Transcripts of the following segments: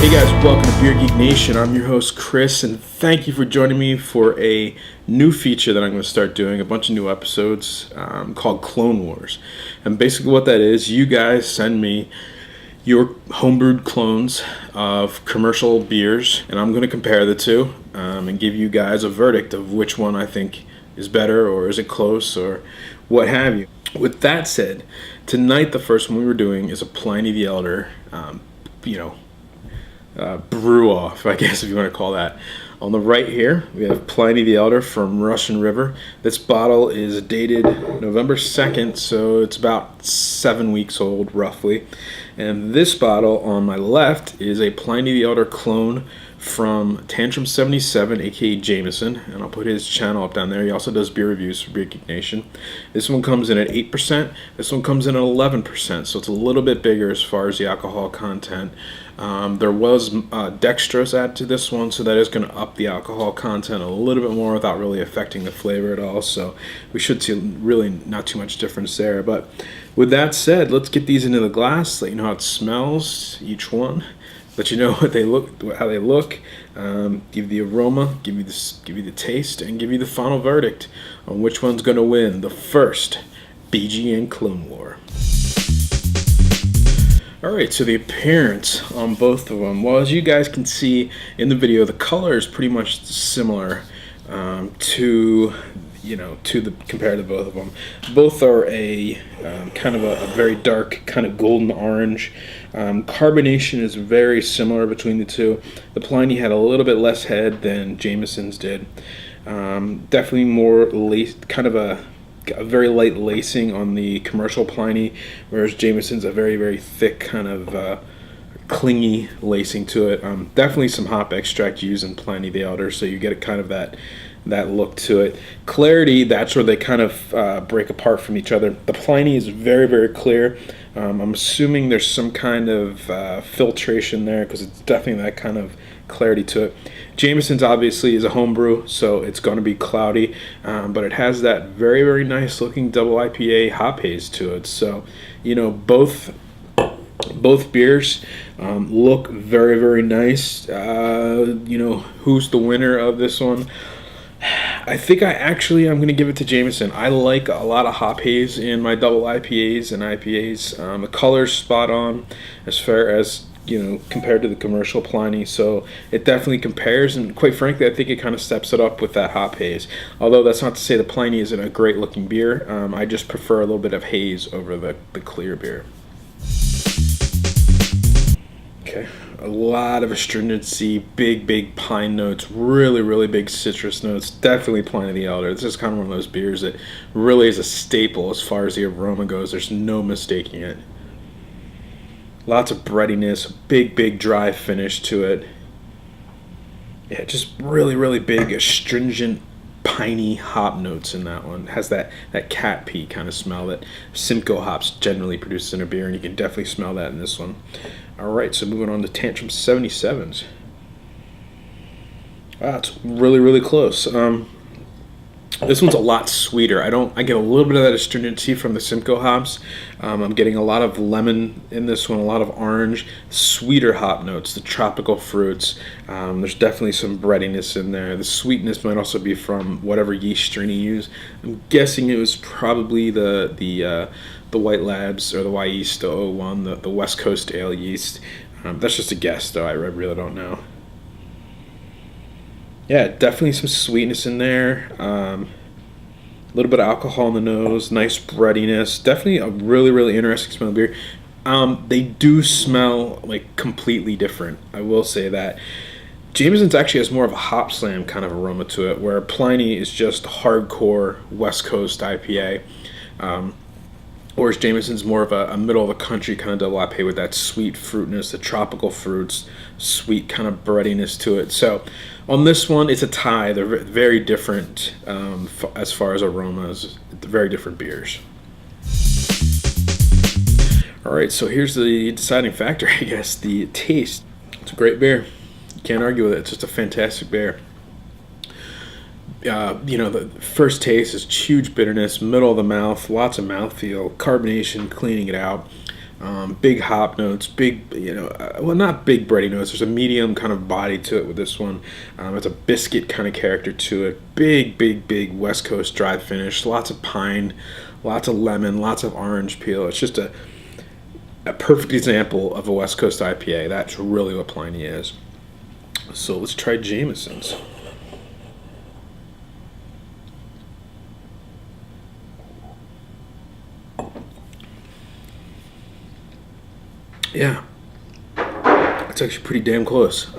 Hey guys, welcome to Beergeeknation. I'm your host Chris, and thank you for joining me for a new feature that I'm going to start doing, a bunch of new episodes called Clone Wars. And basically what that is, you guys send me your homebrewed clones of commercial beers, and I'm going to compare the two and give you guys a verdict of which one I think is better, or is it close, or what have you. With that said, tonight the first one we were doing is a Pliny the Elder, brew off, I guess if you want to call that. On the right here, we have Pliny the Elder from Russian River. This bottle is dated November 2nd, so it's about 7 weeks old, roughly. And this bottle on my left is a Pliny the Elder clone from Tantrum777's, aka Jameson, and I'll put his channel up down there. He also does beer reviews for Beergeeknation. This one comes in at 8%, this one comes in at 11%, so it's a little bit bigger as far as the alcohol content. There was dextrose added to this one, so that is going to up the alcohol content a little bit more without really affecting the flavor at all, so we should see really not too much difference there. But with that said, let's get these into the glass, let you know how it smells, each one. Let you know what they look, how they look, give the aroma, give you the taste, and give you the final verdict on which one's going to win the first BGN Clone War. Alright, so the appearance on both of them, well, as you guys can see in the video, the color is pretty much similar compared to both of them. Both are a kind of a very dark, kind of golden orange. Carbonation is very similar between the two. The Pliny had a little bit less head than Jameson's did. Definitely more kind of a very light lacing on the commercial Pliny, whereas Jameson's a very, very thick, kind of clingy lacing to it. Definitely some hop extract used in Pliny the Elder, so you get a kind of that look to it. Clarity, that's where they kind of break apart from each other. The Pliny is very, very clear. I'm assuming there's some kind of filtration there, because it's definitely that kind of clarity to it. Jameson's obviously is a homebrew, so it's going to be cloudy, but it has that very, very nice looking double IPA hop haze to it. So, you know, both beers look very, very nice. Who's the winner of this one? I think I'm going to give it to Jameson. I like a lot of hop haze in my double IPAs and IPAs. The color's spot on as far as, compared to the commercial Pliny, so it definitely compares, and quite frankly, I think it kind of steps it up with that hop haze. Although that's not to say the Pliny isn't a great looking beer. I just prefer a little bit of haze over the clear beer. Okay, a lot of astringency, big pine notes, really big citrus notes. Definitely Pliny the Elder. This is kind of one of those beers that really is a staple as far as the aroma goes. There's no mistaking it. Lots of breadiness, big dry finish to it. Yeah, just really big astringent, piney hop notes in that one. It has that cat pee kind of smell that Simcoe hops generally produce in a beer, and you can definitely smell that in this one. Alright, so moving on to Tantrum777's. Wow, it's really close. This one's a lot sweeter. I get a little bit of that astringency from the Simcoe hops. I'm getting a lot of lemon in this one, a lot of orange, sweeter hop notes, the tropical fruits. There's definitely some breadiness in there. The sweetness might also be from whatever yeast strain you use. I'm guessing it was probably the White Labs or the Y Yeast 001, the West Coast Ale yeast. That's just a guess, though. I really don't know. Yeah, definitely some sweetness in there. A little bit of alcohol in the nose, nice breadiness. Definitely a really interesting smelling beer. They do smell like completely different, I will say that. Jameson's actually has more of a hop slam kind of aroma to it, where Pliny is just hardcore West Coast IPA. Whereas Jameson's more of a middle of the country kind of double IPA with that sweet fruitness, the tropical fruits, sweet kind of breadiness to it. So on this one, it's a tie. They're very different as far as aromas. Very different beers. All right, so here's the deciding factor, I guess, the taste. It's a great beer. You can't argue with it. It's just a fantastic beer. The first taste is huge bitterness, middle of the mouth, lots of mouthfeel, carbonation, cleaning it out. Big hop notes, big, well, not big bready notes. There's a medium kind of body to it with this one. It's a biscuit kind of character to it. Big, big, big West Coast dry finish. Lots of pine, lots of lemon, lots of orange peel. It's just a perfect example of a West Coast IPA. That's really what Pliny is. So let's try Jameson's. Yeah, it's actually pretty damn close.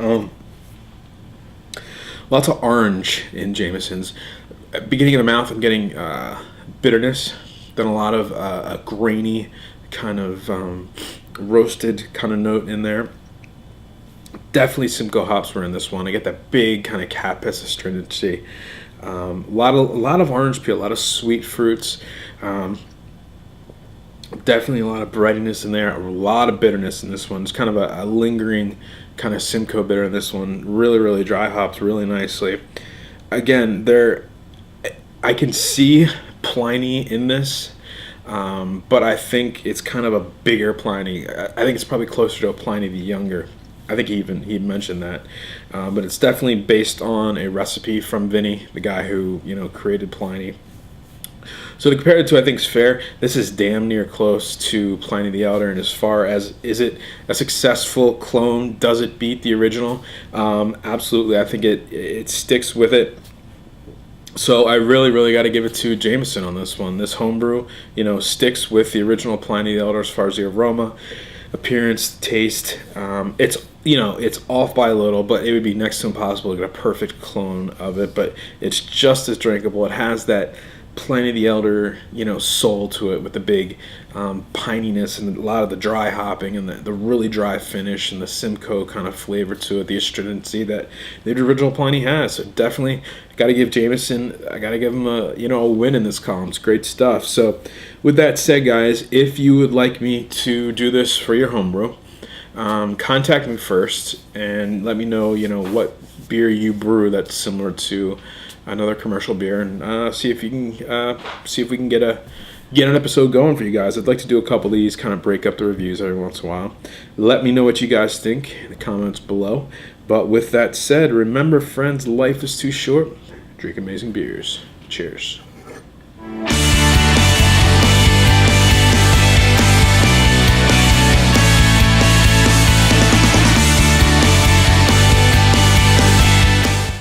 Lots of orange in Jameson's. Beginning of the mouth, I'm getting bitterness, then a lot of a grainy kind of roasted kind of note in there. Definitely Simcoe hops were in this one. I get that big kind of Capis astringency. A lot of orange peel, a lot of sweet fruits. Definitely a lot of breadiness in there, a lot of bitterness in this one. It's kind of a lingering kind of Simcoe bitter in this one. Really, really dry hopped really nicely. Again, I can see Pliny in this, but I think it's kind of a bigger Pliny. I think it's probably closer to a Pliny the Younger. I think he mentioned that, but it's definitely based on a recipe from Vinny, the guy who created Pliny. So to compare it to, I think is fair. This is damn near close to Pliny the Elder, and as far as is it a successful clone? Does it beat the original? Absolutely. I think it sticks with it. So I really, really got to give it to Jameson on this one. This homebrew, sticks with the original Pliny the Elder as far as the aroma, appearance, taste. It's off by a little, but it would be next to impossible to get a perfect clone of it. But it's just as drinkable. It has that Pliny the Elder, soul to it with the big pininess and a lot of the dry hopping and the really dry finish and the Simcoe kind of flavor to it, the astringency that the original Pliny has. So definitely got to give Jameson, I got to give him a win in this column. It's great stuff. So with that said, guys, if you would like me to do this for your homebrew, contact me first and let me know, what beer you brew that's similar to another commercial beer, and see if we can get an episode going for you guys. I'd like to do a couple of these, kind of break up the reviews every once in a while. Let me know what you guys think in the comments below. But with that said, remember, friends, life is too short. Drink amazing beers. Cheers.